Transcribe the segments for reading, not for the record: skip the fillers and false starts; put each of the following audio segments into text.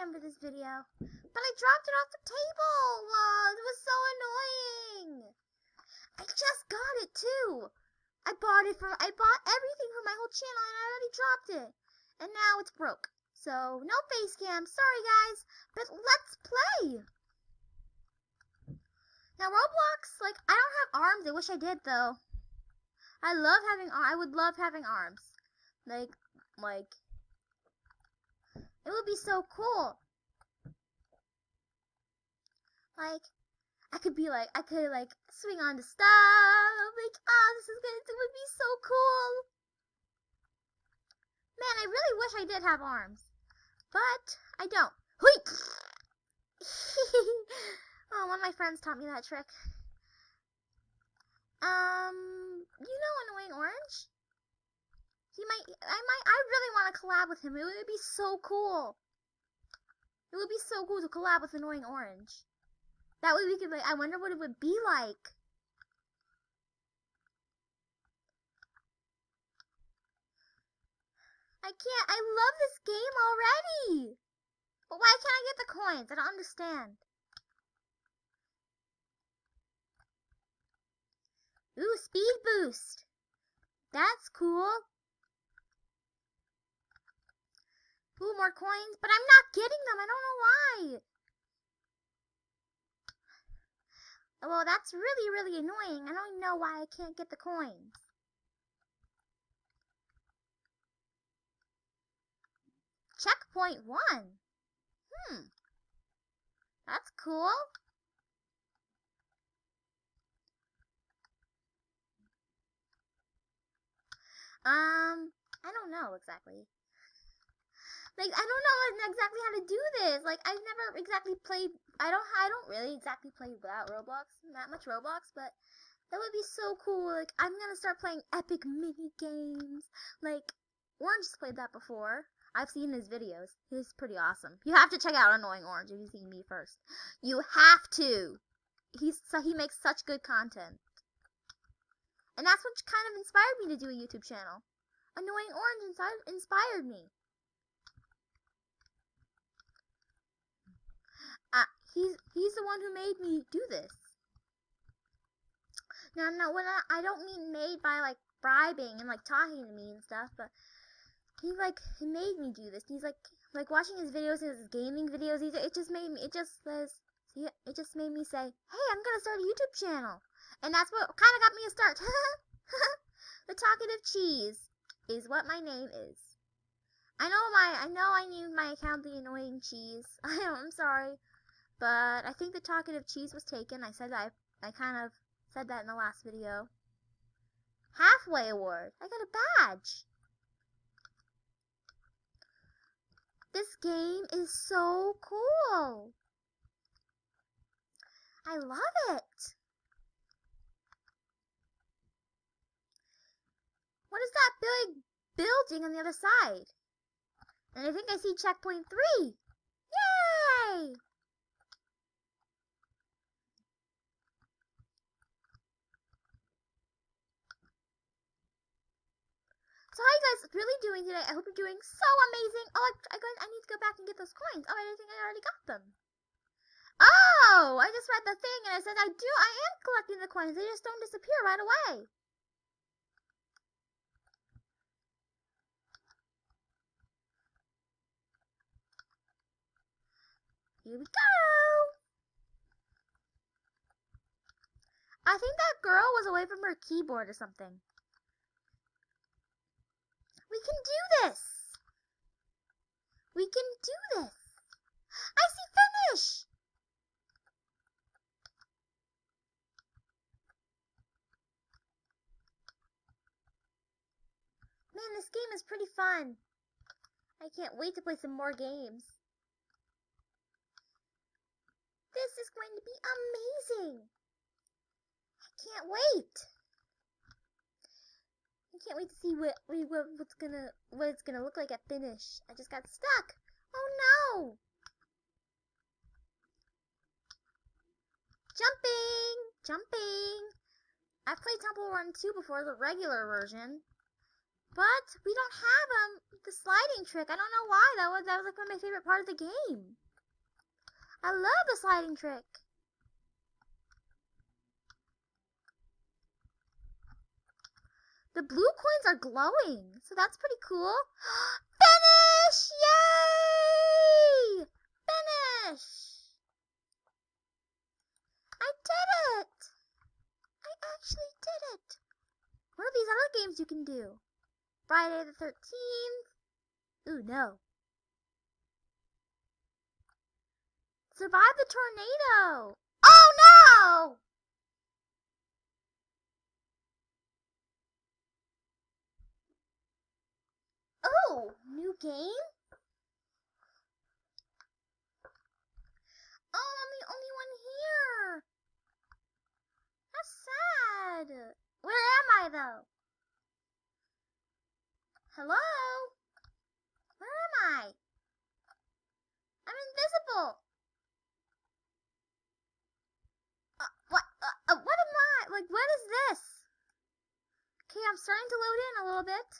cam for this video, but I dropped it off the table. It was so annoying. I just got it too. I bought everything for my whole channel and I already dropped it. And now it's broke. So no face cam. Sorry guys, but let's play. Now Roblox, like, I don't have arms. I wish I did though. I would love having arms. Like it would be so cool. Like I could swing on the stuff. Like, oh, this is good. It would be so cool. Man, I really wish I did have arms, but I don't. Oh, one of my friends taught me that trick. You know Annoying Orange? I really want to collab with him. It would be so cool. It would be so cool to collab with Annoying Orange. That way we could, I wonder what it would be like. I love this game already. But why can't I get the coins? I don't understand. Ooh, speed boost. That's cool. Ooh, more coins. But I'm not getting them. I don't know why. Well, that's really, really annoying. I don't even know why I can't get the coins. Checkpoint 1. That's cool. I don't know exactly. Like, I don't know exactly how to do this. Like, I've never exactly played. I don't really exactly play that much Roblox, but that would be so cool. Like, I'm gonna start playing epic mini games. Like, Orange has played that before. I've seen his videos. He's pretty awesome. You have to check out Annoying Orange if you've seen me first. You have to. He makes such good content. And that's what kind of inspired me to do a YouTube channel. Annoying Orange inspired me. He's the one who made me do this. Now, I don't mean made by like bribing and like talking to me and stuff, but he made me do this. He's like watching his videos, his gaming videos. It just made me say, hey, I'm gonna start a YouTube channel, and that's what kind of got me a start. The Talkative Cheese is what my name is. I know I named my account the Annoying Cheese. I'm sorry. But I think the Talkative Cheese was taken. I kind of said that in the last video. Halfway award. I got a badge. This game is so cool. I love it. What is that big building on the other side? And I think I see checkpoint 3. Yay! So how are you guys really doing today? I hope you're doing so amazing. Oh, I need to go back and get those coins. Oh, I didn't think I already got them. Oh, I just read the thing and it says I am collecting the coins. They just don't disappear right away. Here we go. I think that girl was away from her keyboard or something. We can do this. We can do this. I see finish. Man, this game is pretty fun. I can't wait to play some more games. This is going to be amazing. I can't wait. I can't wait to see what it's gonna look like at finish. I just got stuck. Oh no! Jumping! I've played Temple Run 2 before, the regular version. But we don't have the sliding trick. I don't know why. That was like one of my favorite part of the game. I love the sliding trick. The blue coins are glowing, so that's pretty cool. Finish! Yay! Finish! I did it! I actually did it! What are these other games you can do? Friday the 13th. Ooh, no. Survive the tornado. Oh, no! Oh, new game? Oh, I'm the only one here. That's sad. Where am I, though? Hello? Where am I? I'm invisible. What am I? Like, what is this? Okay, I'm starting to load in a little bit.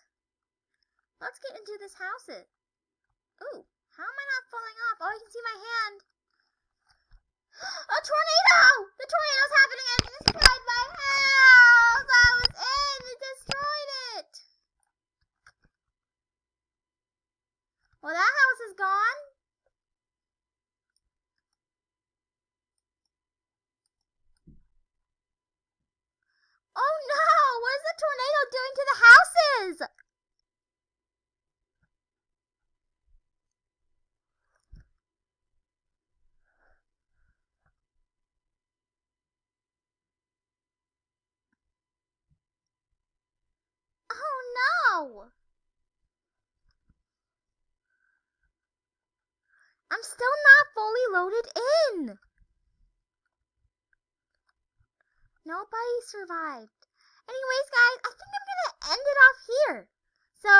Let's get into this house. Ooh, how am I not falling off? Oh, I can see my hand. A tornado! The tornado's happening and it destroyed my house! I was in! It destroyed it! Well, that house is gone. Oh no! What is the tornado doing to the houses? Oh no! I'm still not fully loaded in. Nobody survived. Anyways, guys, I think I'm going to end it off here. So,